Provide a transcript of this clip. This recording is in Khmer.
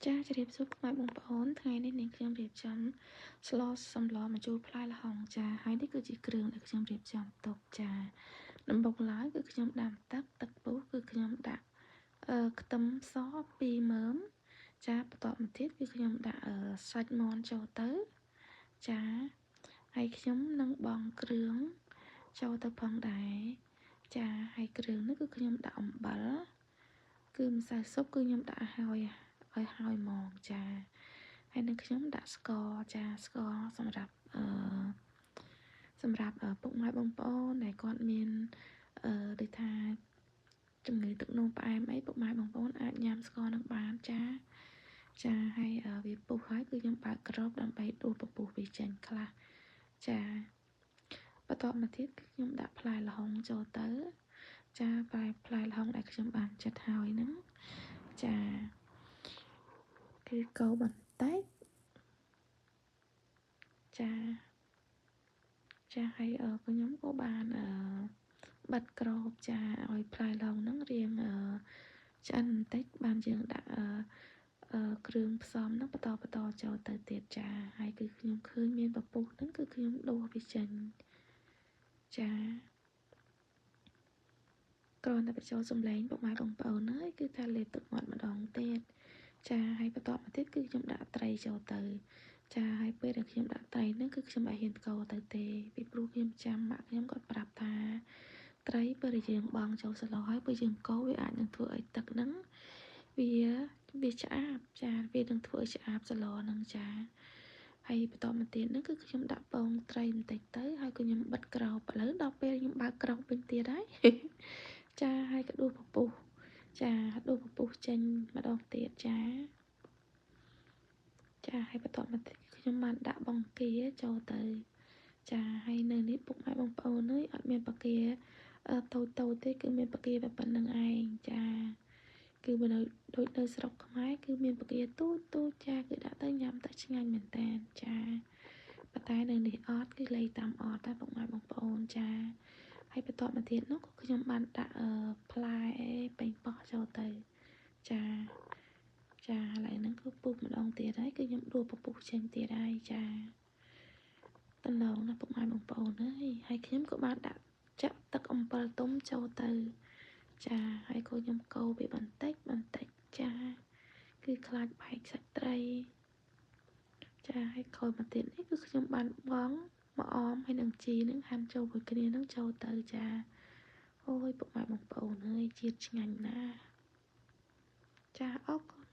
ចាជម្រាបសួរពុកម៉ែបងប្អូនថ្ងៃនេះនាងខ្ញុំរៀបចំស្លសម្លម្ជូរផ្លែល្ហុងចាហើយនេះគឺជាគ្រឿងដែលខ្ញុំរៀបចំទុកចាដំបូងឡើយគឺខ្ញុំដាំទឹកពុះគឺខ្ញុំដាក់ខ្ទឹមស2មើមចាបន្ទាប់មកទៀតគឺខ្ញុំដាក់សាច់មាន់ចូលទៅចាហើយខ្ញុំនឹងបង់គ្រឿងចូលទៅផងដែរចាហើយគ្រឿងនេះគឺខ្ញុំដាក់អំបិលគឺម្សៅស៊ុបគឺខ្ញុំដាក់ឲ្យហើយហ្មងចាហើយនឹងខ្ញុំដាក់ស្ករចាស្ករសម្រាប់ពុកម៉ែបងប្អូនដែលគាត់មានដូចថាជំងឺទឹកនោមផ្អែមអីពុកម៉ែបងប្អូនអាចញ៉ាំស្ករនឹងបានចាហើយវាពុះហើយគឺខ្ញុំបើកក្របដើម្បីដួសពពុះវាចេញខ្លះចាបន្ទាប់មកទៀតគឺខ្ញុំដាក់ផ្លែល្ហុងចូលទៅចាផ្លែល្ហុងដែលខ្ញុំបានចិតហើយហ្នឹងចាគឺកូរបន្តិចចាហើយខ្ញុំក៏បានបិទក្របចាឲ្យផ្លែល្ហុងហ្នឹងរៀងឆ្អិនបន្តិចបានយើងដាក់គ្រឿងផ្សំហ្នឹងបន្តចូលទៅទៀតចាហើយគឺខ្ញុំឃើញមានពពុះហ្នឹងគឺខ្ញុំដួសវាចេញចាគ្រាន់តែបញ្ចូលសំឡេងពុកម៉ែបងប្អូនហើយគឺថាលេបទឹកមាត់ម្ដងទៀតចាហើយបន្តមកទៀតគឺខ្ញុំដាក់ត្រីចូលទៅចាហើយពេលដែលខ្ញុំដាក់ត្រីហ្នឹងគឺខ្ញុំអត់ហ៊ានកូរទៅទេពីព្រោះខ្ញុំចាំម៉ាក់ខ្ញុំគាត់ប្រាប់ថាត្រីពេលដែលយើងបង់ចូលស្លហើយពេលយើងកូរវាអាចនឹងធ្វើឲ្យទឹកហ្នឹងវាឆ្អាបចាវានឹងធ្វើឲ្យឆ្អាបស្លហ្នឹងចាហើយបន្តមកទៀតហ្នឹងគឺខ្ញុំដាក់ពងត្រីបន្តិចទៅហើយក៏ខ្ញុំបិទក្របឥឡូវដល់ពេលខ្ញុំបើកក្របវិញទៀតហើយចាហើយក៏ដួសពពុះចាដួសពពុះចេញម្ដងទៀតចាហើយបន្តមកទៀតខ្ញុំបានដាក់បង្គាចូលទៅចាហើយនៅនេះពុកម៉ែបងប្អូនអើយអត់មានបង្គាតូចទេគឺមានបង្គាតែប៉ុណ្្នឹងឯងចាគឺបើដូចនៅស្រុកខ្មែរគឺមានបង្គាទូចចាគឺដាក់ទៅញ៉ាំទៅឆ្ងាញ់មែនតើចាប៉ុន្តែនៅនេះអត់គឺលេងតាមអត់តែពុកម៉ែបងប្អូនចាហើយបន្តមកទៀតនោះក៏ខ្ញុំបានដាក់ផ្លែប៉េងប៉ោះចូលទៅចាឥឡូវហ្នឹងគឺពុះម្ដងទៀតហើយគឺខ្ញុំដួសពពុះចេញទៀតហើយចាតំណងណាពុកម៉ែបងប្អូនហើយខ្ញុំក៏បានដាក់ចាក់ទឹកអំពិលទុំចូលទៅចាហើយក៏ខ្ញុំកូរវាបន្តិចចាគឺខ្លាចបែកសាច់ត្រីចាហើយក្រោយមកទៀតនេះគឺខ្ញុំបានបង់មកអមហើយនឹងជីនឹងហាន់ចូលមួយគ្នានឹងចូលទៅចាអូយពុកម៉ែបងប្អូនអើយជាតិឆ្ងាញ់ណាស់ចាអរគុណ